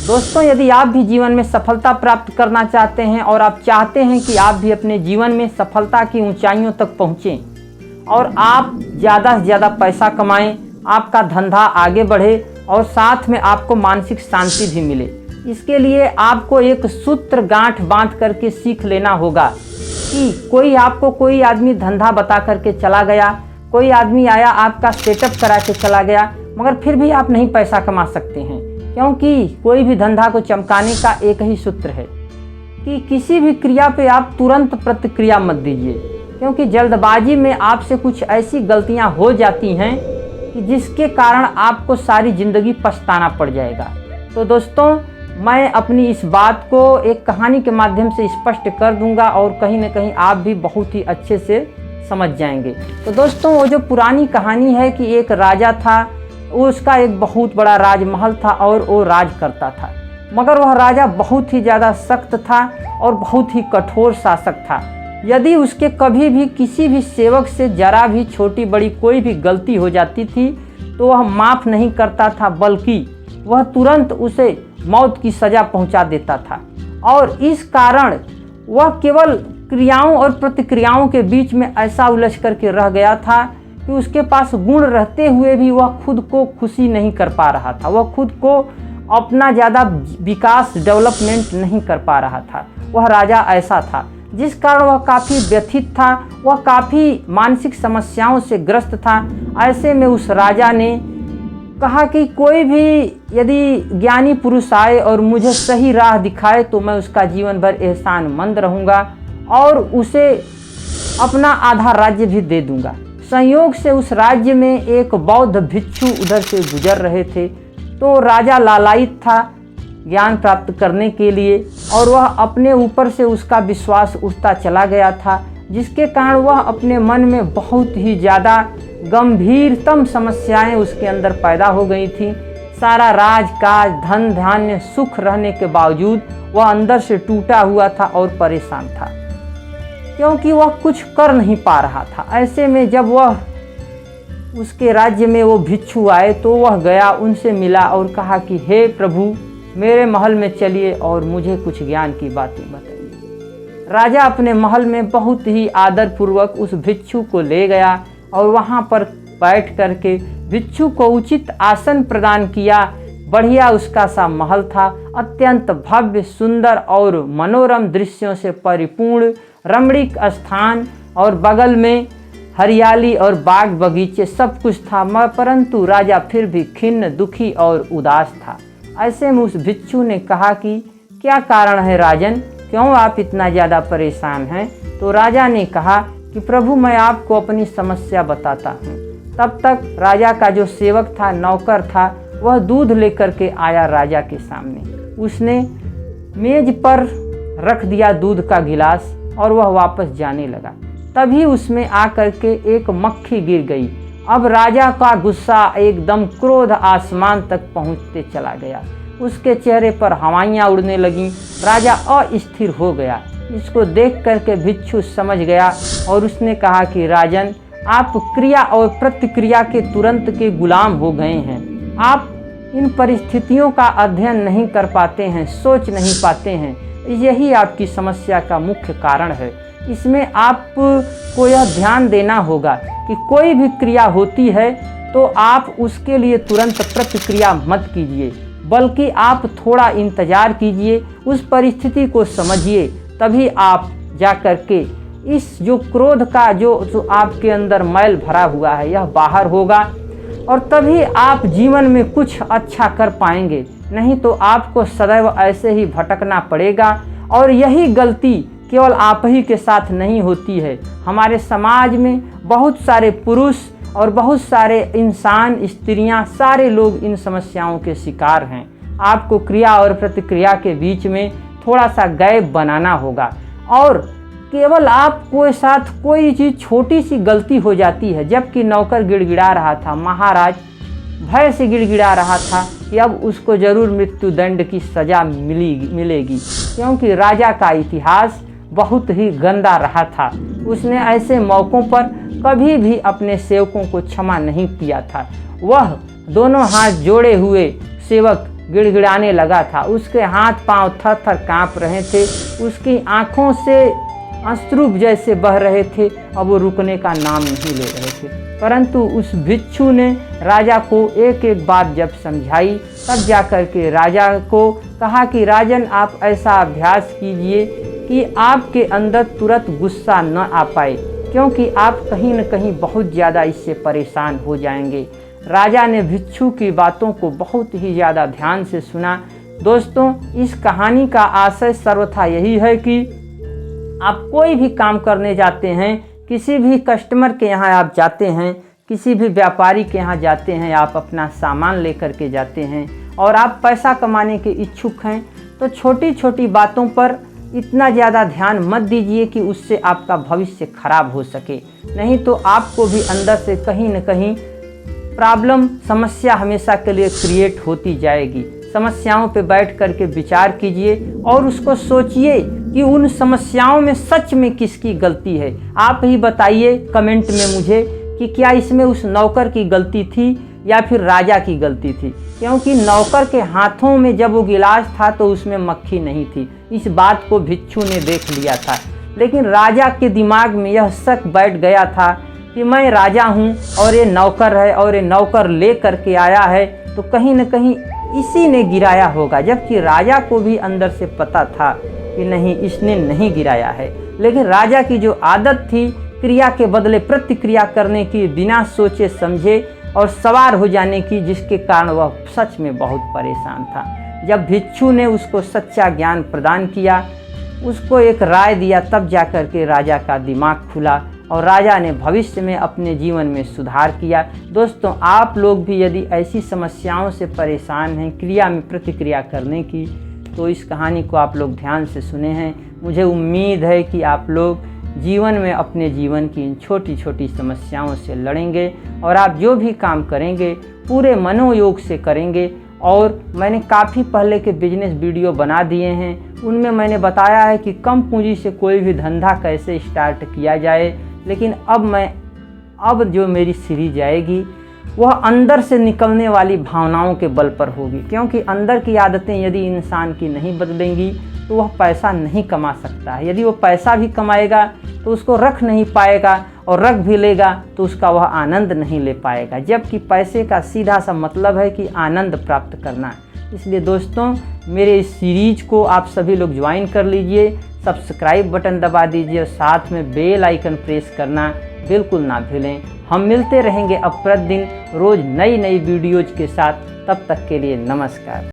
दोस्तों, यदि आप भी जीवन में सफलता प्राप्त करना चाहते हैं और आप चाहते हैं कि आप भी अपने जीवन में सफलता की ऊंचाइयों तक पहुंचें और आप ज़्यादा से ज़्यादा पैसा कमाएं, आपका धंधा आगे बढ़े और साथ में आपको मानसिक शांति भी मिले, इसके लिए आपको एक सूत्र गांठ बांध करके सीख लेना होगा कि कोई आदमी धंधा बता करके चला गया, कोई आदमी आया आपका सेटअप करा के चला गया, मगर फिर भी आप नहीं पैसा कमा सकते हैं। क्योंकि कोई भी धंधा को चमकाने का एक ही सूत्र है कि किसी भी क्रिया पे आप तुरंत प्रतिक्रिया मत दीजिए, क्योंकि जल्दबाजी में आपसे कुछ ऐसी गलतियां हो जाती हैं कि जिसके कारण आपको सारी ज़िंदगी पछताना पड़ जाएगा। तो दोस्तों, मैं अपनी इस बात को एक कहानी के माध्यम से स्पष्ट कर दूंगा और कहीं ना कहीं आप भी बहुत ही अच्छे से समझ जाएंगे। तो दोस्तों, वो जो पुरानी कहानी है कि एक राजा था, उसका एक बहुत बड़ा राजमहल था और वो राज करता था, मगर वह राजा बहुत ही ज़्यादा सख्त था और बहुत ही कठोर शासक था। यदि उसके कभी भी किसी भी सेवक से जरा भी छोटी बड़ी कोई भी गलती हो जाती थी तो वह माफ़ नहीं करता था, बल्कि वह तुरंत उसे मौत की सज़ा पहुंचा देता था। और इस कारण वह केवल क्रियाओं और प्रतिक्रियाओं के बीच में ऐसा उलझ करके रह गया था कि उसके पास गुण रहते हुए भी वह खुद को खुशी नहीं कर पा रहा था, वह खुद को अपना ज़्यादा विकास डेवलपमेंट नहीं कर पा रहा था। वह राजा ऐसा था, जिस कारण वह काफ़ी व्यथित था, वह काफ़ी मानसिक समस्याओं से ग्रस्त था। ऐसे में उस राजा ने कहा कि कोई भी यदि ज्ञानी पुरुष आए और मुझे सही राह दिखाए तो मैं उसका जीवन भर एहसानमंद रहूँगा और उसे अपना आधा राज्य भी दे दूँगा। संयोग से उस राज्य में एक बौद्ध भिक्षु उधर से गुजर रहे थे, तो राजा लालायित था ज्ञान प्राप्त करने के लिए और वह अपने ऊपर से उसका विश्वास उठता चला गया था, जिसके कारण वह अपने मन में बहुत ही ज़्यादा गंभीरतम समस्याएं उसके अंदर पैदा हो गई थी। सारा राजकाज, धन धान्य, सुख रहने के बावजूद वह अंदर से टूटा हुआ था और परेशान था, क्योंकि वह कुछ कर नहीं पा रहा था। ऐसे में जब वह उसके राज्य में वो भिक्षु आए तो वह गया, उनसे मिला और कहा कि हे प्रभु, मेरे महल में चलिए और मुझे कुछ ज्ञान की बातें बताइए। राजा अपने महल में बहुत ही आदरपूर्वक उस भिक्षु को ले गया और वहाँ पर बैठ करके भिक्षु को उचित आसन प्रदान किया। बढ़िया उसका सा महल था, अत्यंत भव्य, सुंदर और मनोरम दृश्यों से परिपूर्ण रमणीक स्थान और बगल में हरियाली और बाग बगीचे सब कुछ था, परंतु राजा फिर भी खिन्न, दुखी और उदास था। ऐसे में उस भिक्षु ने कहा कि क्या कारण है राजन, क्यों आप इतना ज़्यादा परेशान हैं? तो राजा ने कहा कि प्रभु, मैं आपको अपनी समस्या बताता हूँ। तब तक राजा का जो सेवक था, नौकर था, वह दूध लेकर के आया राजा के सामने। उसने मेज पर रख दिया दूध का गिलास और वह वापस जाने लगा। तभी उसमें आकर के एक मक्खी गिर गई। अब राजा का गुस्सा एकदम क्रोध आसमान तक पहुंचते चला गया। उसके चेहरे पर हवाइयाँ उड़ने लगीं। राजा अस्थिर हो गया। इसको देख करके भिक्षु समझ गया और उसने कहा कि राजन, आप क्रिया और प्रतिक्रिया के तुरंत के गुलाम हो गए हैं। आप इन परिस्थितियों का अध्ययन नहीं कर पाते हैं, सोच नहीं पाते हैं। यही आपकी समस्या का मुख्य कारण है। इसमें आपको यह ध्यान देना होगा कि कोई भी क्रिया होती है तो आप उसके लिए तुरंत प्रतिक्रिया मत कीजिए, बल्कि आप थोड़ा इंतज़ार कीजिए, उस परिस्थिति को समझिए, तभी आप जा कर के इस जो क्रोध का जो आपके अंदर मैल भरा हुआ है यह बाहर होगा और तभी आप जीवन में कुछ अच्छा कर पाएंगे। नहीं तो आपको सदैव ऐसे ही भटकना पड़ेगा। और यही गलती केवल आप ही के साथ नहीं होती है, हमारे समाज में बहुत सारे पुरुष और बहुत सारे इंसान, स्त्रियां, सारे लोग इन समस्याओं के शिकार हैं। आपको क्रिया और प्रतिक्रिया के बीच में थोड़ा सा गैप बनाना होगा और केवल आपके साथ कोई चीज़ छोटी सी गलती हो जाती है। जबकि नौकर गिड़गिड़ा रहा था, महाराज भय से गिड़गिड़ा रहा था कि अब उसको जरूर मृत्युदंड की सज़ा मिलेगी, क्योंकि राजा का इतिहास बहुत ही गंदा रहा था। उसने ऐसे मौक़ों पर कभी भी अपने सेवकों को क्षमा नहीं किया था। वह दोनों हाथ जोड़े हुए सेवक गिड़गिड़ाने लगा था। उसके हाथ पांव थर थर काँप रहे थे, उसकी आंखों से अश्रु जैसे बह रहे थे। अब वो रुकने का नाम नहीं ले रहे थे। परंतु उस भिक्षु ने राजा को एक एक बात जब समझाई, तब जाकर के राजा को कहा कि राजन, आप ऐसा अभ्यास कीजिए कि आपके अंदर तुरंत गुस्सा न आ पाए, क्योंकि आप कहीं न कहीं बहुत ज़्यादा इससे परेशान हो जाएंगे। राजा ने भिक्षु की बातों को बहुत ही ज़्यादा ध्यान से सुना। दोस्तों, इस कहानी का आशय सर्वथा यही है कि आप कोई भी काम करने जाते हैं, किसी भी कस्टमर के यहाँ आप जाते हैं, किसी भी व्यापारी के यहाँ जाते हैं, आप अपना सामान लेकर के जाते हैं और आप पैसा कमाने के इच्छुक हैं, तो छोटी छोटी बातों पर इतना ज़्यादा ध्यान मत दीजिए कि उससे आपका भविष्य खराब हो सके। नहीं तो आपको भी अंदर से कहीं न कहीं प्रॉब्लम, समस्या हमेशा के लिए क्रिएट होती जाएगी। समस्याओं पे बैठ कर के विचार कीजिए और उसको सोचिए कि उन समस्याओं में सच में किसकी गलती है। आप ही बताइए कमेंट में मुझे कि क्या इसमें उस नौकर की गलती थी या फिर राजा की गलती थी, क्योंकि नौकर के हाथों में जब वो गिलास था तो उसमें मक्खी नहीं थी। इस बात को भिक्षु ने देख लिया था, लेकिन राजा के दिमाग में यह शक बैठ गया था कि मैं राजा हूँ और ये नौकर है और ये नौकर ले करके आया है, तो कहीं न कहीं इसी ने गिराया होगा। जबकि राजा को भी अंदर से पता था कि नहीं, इसने नहीं गिराया है। लेकिन राजा की जो आदत थी क्रिया के बदले प्रतिक्रिया करने की, बिना सोचे समझे और सवार हो जाने की, जिसके कारण वह सच में बहुत परेशान था। जब भिक्षु ने उसको सच्चा ज्ञान प्रदान किया, उसको एक राय दिया, तब जाकर के राजा का दिमाग खुला और राजा ने भविष्य में अपने जीवन में सुधार किया। दोस्तों, आप लोग भी यदि ऐसी समस्याओं से परेशान हैं, क्रिया में प्रतिक्रिया करने की, तो इस कहानी को आप लोग ध्यान से सुने हैं। मुझे उम्मीद है कि आप लोग जीवन में अपने जीवन की इन छोटी छोटी समस्याओं से लड़ेंगे और आप जो भी काम करेंगे पूरे मनोयोग से करेंगे। और मैंने काफ़ी पहले के बिजनेस वीडियो बना दिए हैं, उनमें मैंने बताया है कि कम पूंजी से कोई भी धंधा कैसे स्टार्ट किया जाए। लेकिन अब जो मेरी सीरीज आएगी वह अंदर से निकलने वाली भावनाओं के बल पर होगी, क्योंकि अंदर की आदतें यदि इंसान की नहीं बदलेंगी तो वह पैसा नहीं कमा सकता है। यदि वो पैसा भी कमाएगा तो उसको रख नहीं पाएगा, और रख भी लेगा तो उसका वह आनंद नहीं ले पाएगा। जबकि पैसे का सीधा सा मतलब है कि आनंद प्राप्त करना। इसलिए दोस्तों, मेरे इस सीरीज को आप सभी लोग ज्वाइन कर लीजिए, सब्सक्राइब बटन दबा दीजिए और साथ में बेल आइकन प्रेस करना बिल्कुल ना भूलें। हम मिलते रहेंगे अब प्रतिदिन रोज़ नई नई वीडियोज़ के साथ। तब तक के लिए नमस्कार।